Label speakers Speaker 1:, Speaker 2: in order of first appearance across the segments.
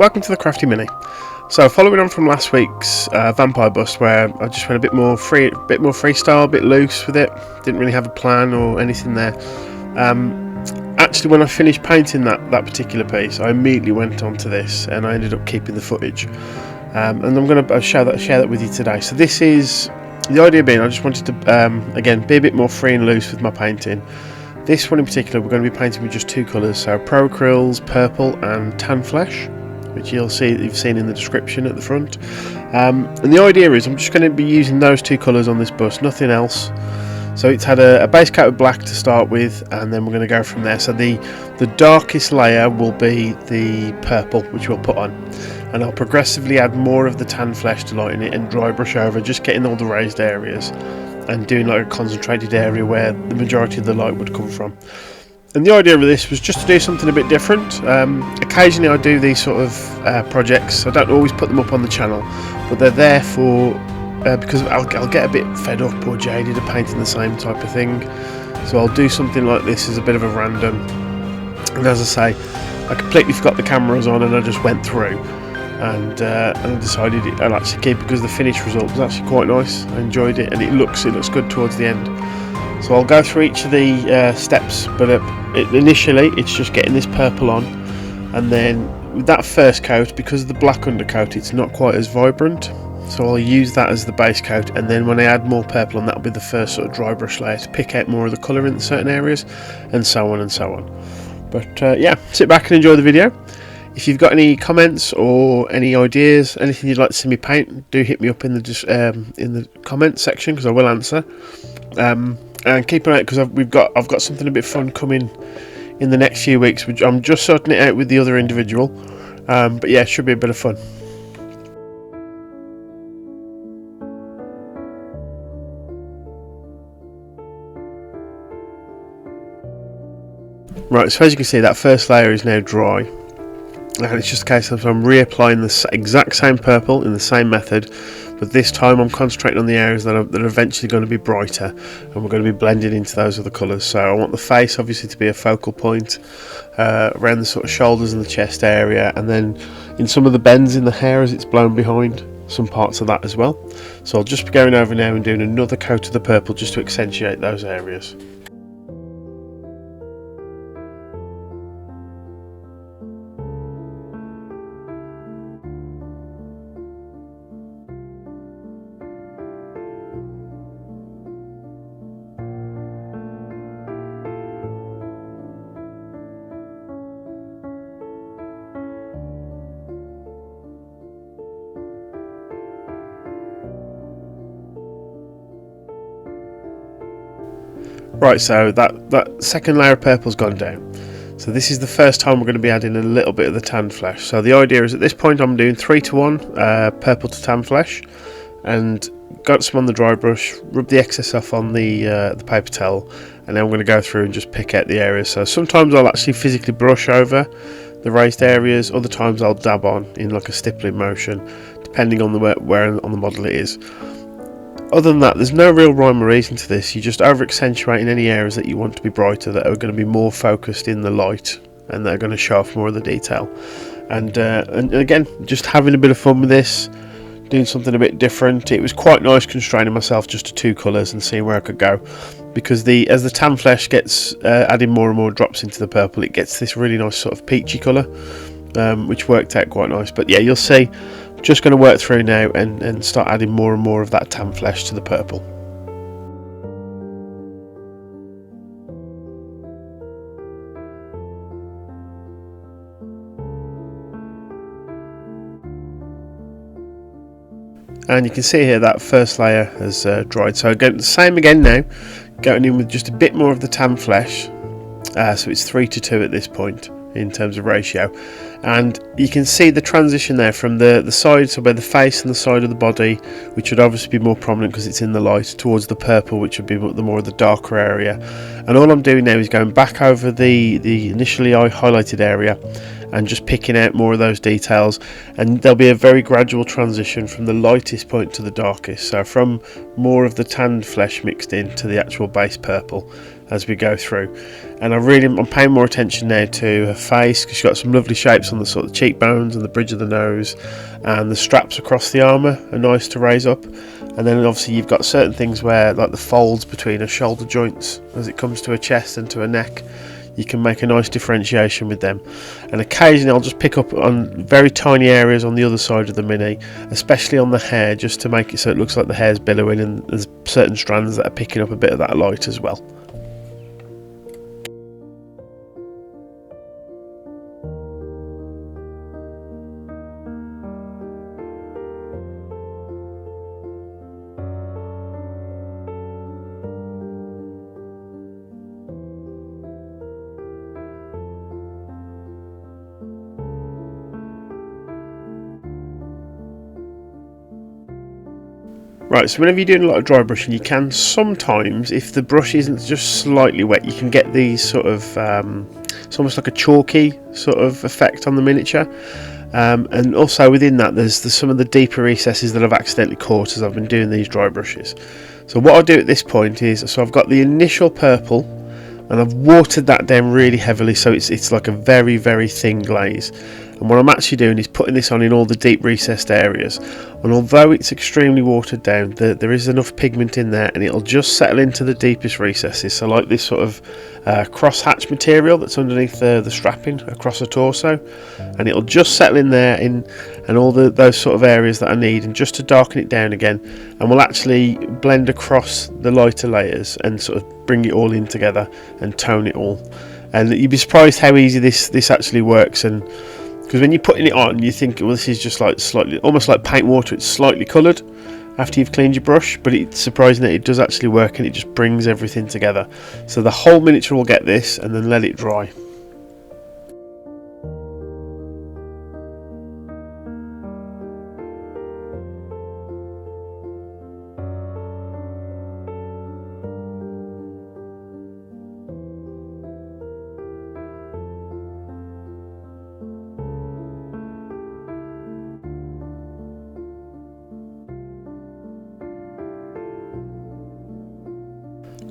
Speaker 1: welcome to the Crafty Mini. So following on from last week's vampire bust, where I just went a bit more freestyle, a bit loose with it, didn't really have a plan or anything there. Actually, when I finished painting that particular piece, I immediately went on to this, and I ended up keeping the footage. And I'm going to share that with you today. So this is the idea being, I just wanted to again be a bit more free and loose with my painting. This one in particular, we're going to be painting with just two colours, so Pro Acryls Purple and Tan Flesh, which you've seen in the description at the front. And the idea is I'm just going to be using those two colours on this bust, nothing else. So it's had a base coat of black to start with, and then we're going to go from there. So the darkest layer will be the purple, which we'll put on, and I'll progressively add more of the Tan Flesh to lighten it and dry brush over, just getting all the raised areas and doing like a concentrated area where the majority of the light would come from. And the idea of this was just to do something a bit different. Occasionally I do these sort of projects. I don't always put them up on the channel, but they're there for because I'll get a bit fed up or jaded of painting the same type of thing. So I'll do something like this as a bit of a random. And as I say, I completely forgot the camera was on, and I just went through and I decided I'll actually keep it because the finished result was actually quite nice. I enjoyed it, and it looks good towards the end. So I'll go through each of the steps, but initially it's just getting this purple on, and then with that first coat, because of the black undercoat, it's not quite as vibrant, so I'll use that as the base coat, and then when I add more purple on, that'll be the first sort of dry brush layer to pick out more of the colour in certain areas, and so on and so on. But yeah, sit back and enjoy the video. If you've got any comments or any ideas, anything you'd like to see me paint, do hit me up in the comments section, because I will answer. And keep an eye out, because I've got something a bit fun coming in the next few weeks, which I'm just sorting it out with the other individual. But yeah, it should be a bit of fun. Right, so as you can see, that first layer is now dry, and it's just a case of I'm reapplying the exact same purple in the same method, but this time I'm concentrating on the areas that are eventually going to be brighter, and we're going to be blending into those other colours. So I want the face obviously to be a focal point, around the sort of shoulders and the chest area, and then in some of the bends in the hair as it's blown behind, some parts of that as well. So I'll just be going over now and doing another coat of the purple just to accentuate those areas. Right, so that second layer of purple's gone down. So this is the first time we're going to be adding a little bit of the Tan Flesh. So the idea is at this point I'm doing 3:1 purple to Tan Flesh, and got some on the dry brush, rub the excess off on the paper towel, and then I'm going to go through and just pick out the areas. So sometimes I'll actually physically brush over the raised areas, other times I'll dab on in like a stippling motion, depending on where on the model it is. Other than that, there's no real rhyme or reason to this. You're just over accentuating any areas that you want to be brighter, that are going to be more focused in the light, and that are going to show off more of the detail. And again, just having a bit of fun with this, doing something a bit different. It was quite nice constraining myself just to two colours and seeing where I could go, because as the Tan Flesh gets adding more and more drops into the purple, it gets this really nice sort of peachy colour, which worked out quite nice. But yeah, you'll see. Just going to work through now and start adding more and more of that Tan Flesh to the purple. And you can see here that first layer has dried. So again, the same again now, going in with just a bit more of the Tan Flesh. So it's 3:2 at this point in terms of ratio, and you can see the transition there from the side, so where the face and the side of the body, which would obviously be more prominent because it's in the light, towards the purple, which would be the more of the darker area. And all I'm doing now is going back over the initially I highlighted area and just picking out more of those details, and there'll be a very gradual transition from the lightest point to the darkest, so from more of the tanned flesh mixed in to the actual base purple as we go through. And I'm paying more attention now to her face, because she's got some lovely shapes on the sort of cheekbones and the bridge of the nose, and the straps across the armour are nice to raise up. And then obviously you've got certain things where, like the folds between her shoulder joints as it comes to her chest and to her neck, you can make a nice differentiation with them. And occasionally I'll just pick up on very tiny areas on the other side of the Mini, especially on the hair, just to make it so it looks like the hair's billowing, and there's certain strands that are picking up a bit of that light as well. Right, so whenever you're doing a lot of dry brushing, you can sometimes, if the brush isn't just slightly wet, you can get these sort of, it's almost like a chalky sort of effect on the miniature. And also within that, there's some of the deeper recesses that I've accidentally caught as I've been doing these dry brushes. So what I'll do at this point is, so I've got the initial purple, and I've watered that down really heavily, so it's like a very, very thin glaze. And what I'm actually doing is putting this on in all the deep recessed areas, and although it's extremely watered down, there is enough pigment in there, and it'll just settle into the deepest recesses. So like this sort of cross hatch material that's underneath the strapping across the torso, and it'll just settle in there and all those sort of areas that I need, and just to darken it down again, and we'll actually blend across the lighter layers and sort of bring it all in together and tone it all. And you'd be surprised how easy this actually works. And because when you're putting it on, you think, well, this is just like slightly, almost like paint water, it's slightly coloured after you've cleaned your brush, but it's surprising that it does actually work, and it just brings everything together. So the whole miniature will get this, and then let it dry.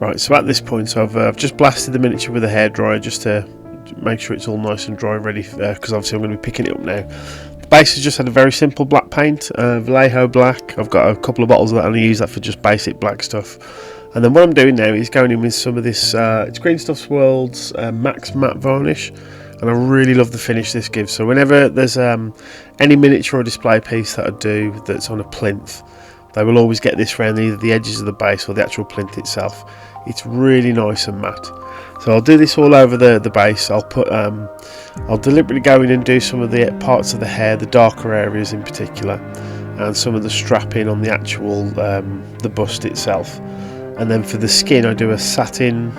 Speaker 1: Right, so at this point, so I've just blasted the miniature with a hairdryer just to make sure it's all nice and dry, ready, because obviously I'm going to be picking it up now. The base has just had a very simple black paint, Vallejo black. I've got a couple of bottles of that, and I use that for just basic black stuff. And then what I'm doing now is going in with some of this, it's Green Stuff's World's Max Matte Varnish, and I really love the finish this gives. So whenever there's any miniature or display piece that I do that's on a plinth, they will always get this around either the edges of the base or the actual plinth itself. It's really nice and matte. So I'll do this all over the base. I'll deliberately go in and do some of the parts of the hair, the darker areas in particular, and some of the strapping on the actual the bust itself. And then for the skin, I do a satin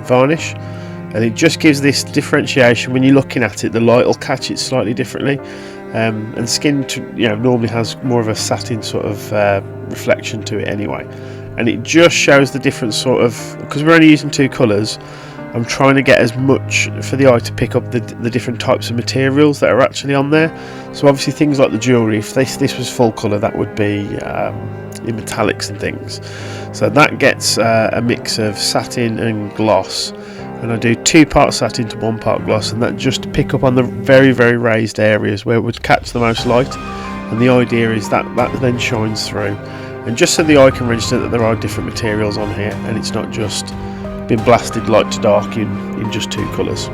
Speaker 1: varnish, and it just gives this differentiation. When you're looking at it, the light will catch it slightly differently. And skin, normally has more of a satin sort of reflection to it anyway, and it just shows the different sort of, because we're only using two colours, I'm trying to get as much for the eye to pick up the different types of materials that are actually on there. So obviously things like the jewellery, if this was full colour, that would be in metallics and things. So that gets a mix of satin and gloss, and I do 2 parts satin to 1 part gloss, and that just to pick up on the very, very raised areas where it would catch the most light. And the idea is that then shines through, and just so the eye can register that there are different materials on here, and it's not just been blasted light to dark in just 2 colours.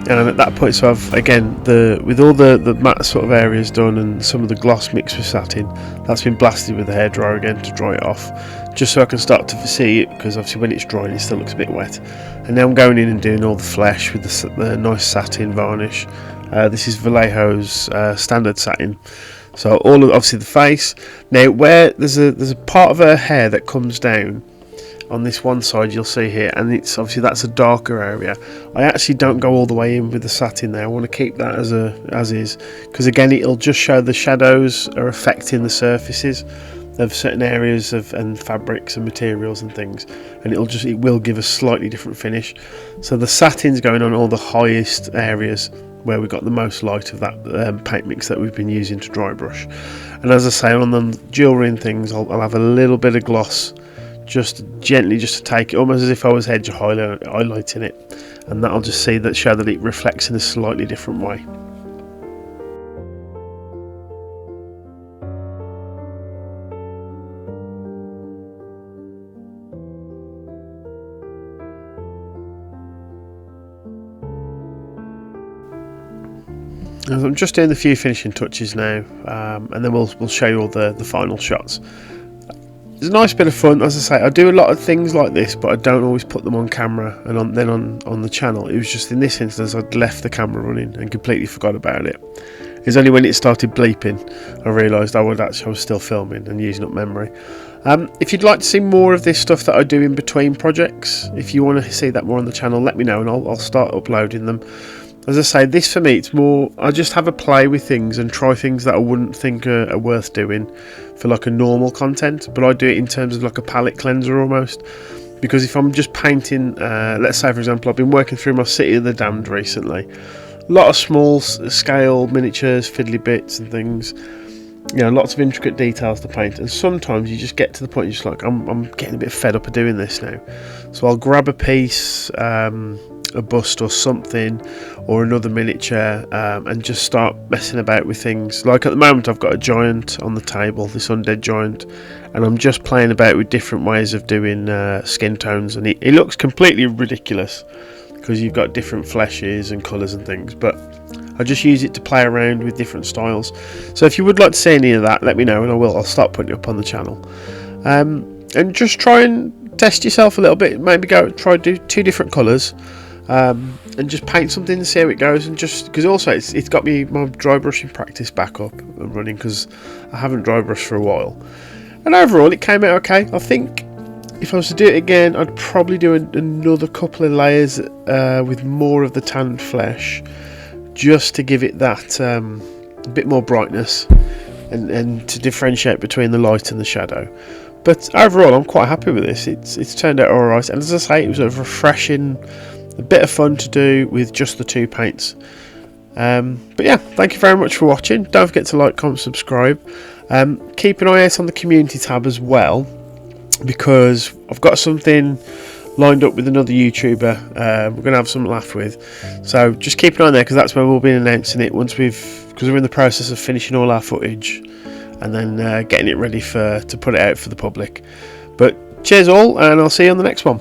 Speaker 1: And at that point, so I've again with all the matte sort of areas done and some of the gloss mixed with satin, that's been blasted with the hairdryer again to dry it off, just so I can start to see it, because obviously when it's drying it still looks a bit wet. And now I'm going in and doing all the flesh with the nice satin varnish. This is Vallejo's standard satin. So all of, obviously the face. Now where there's a part of her hair that comes down, on this one side you'll see here, and it's obviously that's a darker area. I actually don't go all the way in with the satin there. I want to keep that as is, because again it'll just show the shadows are affecting the surfaces of certain areas and fabrics and materials and things, and it will give a slightly different finish. So the satin's going on all the highest areas where we got the most light of that paint mix that we've been using to dry brush. And as I say, on the jewellery and things, I'll have a little bit of gloss, just gently, just to take it almost as if I was edge highlighting it, and that'll just show that it reflects in a slightly different way. I'm just doing the few finishing touches now, and then we'll show you all the final shots. It's a nice bit of fun. As I say, I do a lot of things like this, but I don't always put them on camera and then on the channel. It was just in this instance I'd left the camera running and completely forgot about it. It's only when it started bleeping I realised I was still filming and using up memory. If you'd like to see more of this stuff that I do in between projects, if you want to see that more on the channel, let me know and I'll start uploading them. As I say, this for me, it's more, I just have a play with things and try things that I wouldn't think are worth doing for like a normal content, but I do it in terms of like a palette cleanser almost. Because if I'm just painting, let's say for example, I've been working through my City of the Damned recently. A lot of small scale miniatures, fiddly bits and things. You know, lots of intricate details to paint, and sometimes you just get to the point you're just like, I'm getting a bit fed up of doing this now. So I'll grab a piece, a bust or something, or another miniature, and just start messing about with things. Like at the moment I've got a giant on the table, this undead giant, and I'm just playing about with different ways of doing skin tones, and it looks completely ridiculous because you've got different fleshes and colours and things, but I just use it to play around with different styles. So if you would like to see any of that, let me know and I'll start putting it up on the channel. And just try and test yourself a little bit, maybe try do 2 different colours, and just paint something and see how it goes. And just because also it's got me my dry brushing practice back up and running, because I haven't dry brushed for a while, and overall it came out okay. I think if I was to do it again, I'd probably do another couple of layers with more of the tanned flesh, just to give it that a bit more brightness and to differentiate between the light and the shadow. But overall I'm quite happy with this. It's turned out alright, and as I say, it was a refreshing, a bit of fun to do with just the 2 paints. But yeah, thank you very much for watching. Don't forget to like, comment, subscribe. Keep an eye out on the community tab as well, because I've got something lined up with another YouTuber we're going to have some laugh with, so just keep an eye on there, because that's where we'll be announcing it because we're in the process of finishing all our footage and then getting it ready to put it out for the public. But cheers all, and I'll see you on the next one.